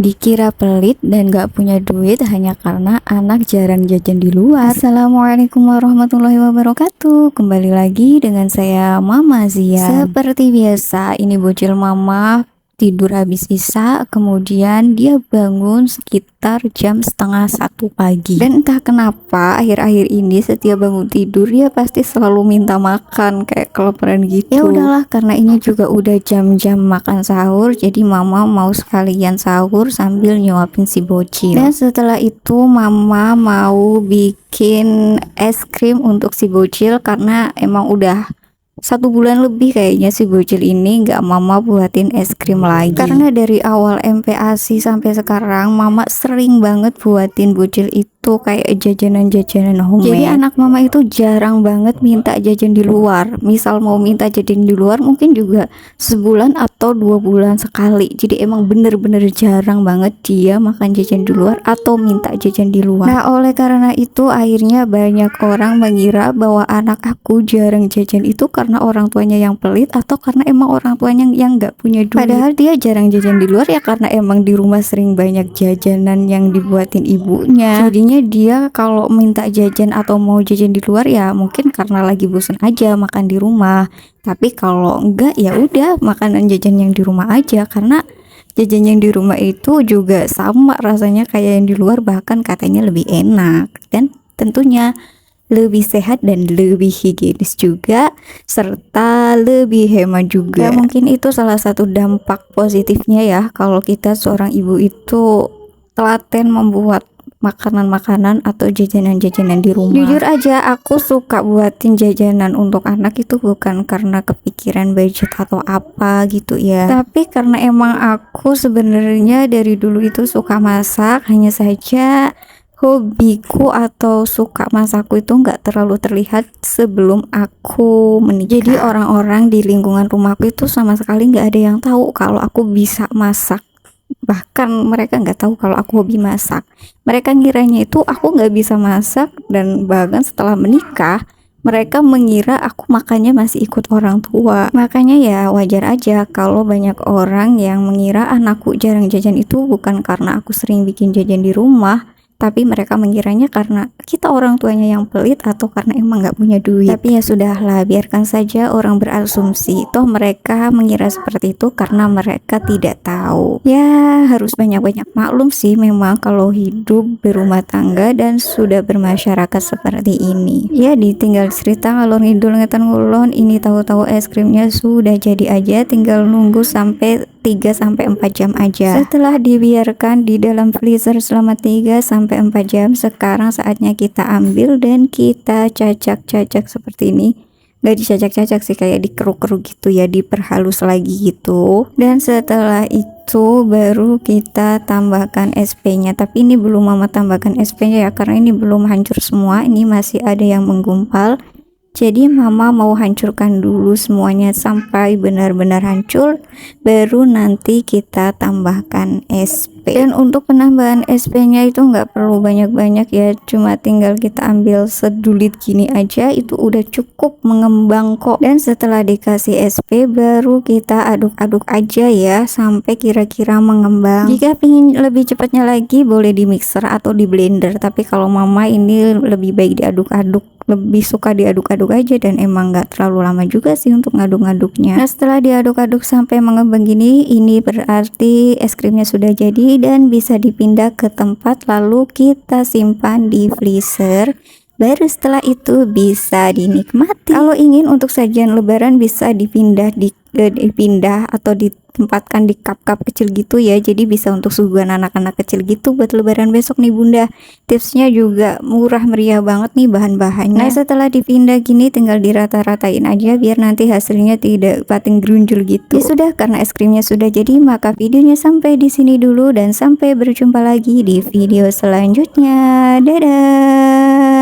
Dikira pelit dan gak punya duit hanya karena anak jarang jajan di luar. Assalamualaikum warahmatullahi wabarakatuh. Kembali lagi dengan saya Mama Zia. Seperti biasa, ini bocil mama tidur habis isya, kemudian dia bangun sekitar jam setengah 1 pagi. Dan entah kenapa akhir-akhir ini setiap bangun tidur dia pasti selalu minta makan, kayak kelaparan gitu. Ya udahlah, karena ini juga udah jam-jam makan sahur, jadi mama mau sekalian sahur sambil nyuapin si bocil. Dan setelah itu mama mau bikin es krim untuk si bocil, karena emang udah 1 bulan lebih kayaknya si bocil ini nggak mama buatin es krim lagi. Karena dari awal MPASI sampai sekarang mama sering banget buatin bocil itu kayak jajanan-jajanan homemade. Jadi anak mama itu jarang banget minta jajan di luar. Misal mau minta jajan di luar mungkin juga sebulan atau 2 bulan sekali. Jadi emang bener-bener jarang banget dia makan jajan di luar atau minta jajan di luar. Nah, oleh karena itu akhirnya banyak orang mengira bahwa anak aku jarang jajan itu karena orang tuanya yang pelit atau karena emang orang tuanya yang nggak punya duit. Padahal dia jarang jajan di luar ya karena emang di rumah sering banyak jajanan yang dibuatin ibunya. Jadinya dia kalau minta jajan atau mau jajan di luar ya mungkin karena lagi bosan aja makan di rumah. Tapi kalau enggak ya udah makanan jajan yang di rumah aja, karena jajan yang di rumah itu juga sama rasanya kayak yang di luar, bahkan katanya lebih enak dan tentunya lebih sehat dan lebih higienis juga, serta lebih hemat juga. Ya mungkin itu salah satu dampak positifnya ya kalau kita seorang ibu itu telaten membuat makanan-makanan atau jajanan-jajanan di rumah. Jujur aja aku suka buatin jajanan untuk anak itu bukan karena kepikiran budget atau apa gitu ya, tapi karena emang aku sebenarnya dari dulu itu suka masak, hanya saja hobiku atau suka masakku itu nggak terlalu terlihat sebelum aku menikah. Jadi orang-orang di lingkungan rumahku itu sama sekali nggak ada yang tahu kalau aku bisa masak. Bahkan mereka nggak tahu kalau aku hobi masak. Mereka ngiranya itu aku nggak bisa masak, dan bahkan setelah menikah mereka mengira aku makannya masih ikut orang tua. Makanya ya wajar aja kalau banyak orang yang mengira anakku jarang jajan itu bukan karena aku sering bikin jajan di rumah, tapi mereka mengiranya karena kita orang tuanya yang pelit atau karena emang nggak punya duit. Tapi ya sudahlah, biarkan saja orang berasumsi. Toh mereka mengira seperti itu karena mereka tidak tahu. Ya harus banyak-banyak maklum sih memang kalau hidup berumah tangga dan sudah bermasyarakat seperti ini. Ya ditinggal cerita ngalor ngidul ngetan ngulon, ini tahu-tahu es krimnya sudah jadi aja, tinggal nunggu sampai 3-4 jam aja. Setelah dibiarkan di dalam freezer selama 3-4 jam, sekarang saatnya kita ambil dan kita cacak-cacak seperti ini. Gak dicacak-cacak sih, kayak dikeruk-keruk gitu ya, diperhalus lagi gitu. Dan setelah itu baru kita tambahkan SP-nya. Tapi ini belum mama tambahkan SP-nya ya, karena ini belum hancur semua, ini masih ada yang menggumpal. Jadi mama mau hancurkan dulu semuanya sampai benar-benar hancur, baru nanti kita tambahkan SP. Dan untuk penambahan SP-nya itu nggak perlu banyak-banyak ya, cuma tinggal kita ambil sedulit gini aja, itu udah cukup mengembang kok. Dan setelah dikasih SP baru kita aduk-aduk aja ya sampai kira-kira mengembang. Jika pingin lebih cepatnya lagi boleh di mixer atau di blender, tapi kalau mama ini lebih baik diaduk-aduk, lebih suka diaduk-aduk aja, dan emang nggak terlalu lama juga sih untuk ngaduk-ngaduknya. Nah setelah diaduk-aduk sampai mengembang gini, ini berarti es krimnya sudah jadi dan bisa dipindah ke tempat, lalu kita simpan di freezer. Baru setelah itu bisa dinikmati. Kalau ingin untuk sajian lebaran bisa dipindah atau ditempatkan di cup-cup kecil gitu ya, jadi bisa untuk suguhan anak-anak kecil gitu buat lebaran besok nih bunda. Tipsnya juga murah meriah banget nih bahan-bahannya. Nah setelah dipindah gini tinggal dirata-ratain aja biar nanti hasilnya tidak pating gerunjul gitu. Ya sudah, karena es krimnya sudah jadi, maka videonya sampai di sini dulu dan sampai berjumpa lagi di video selanjutnya. Dadah.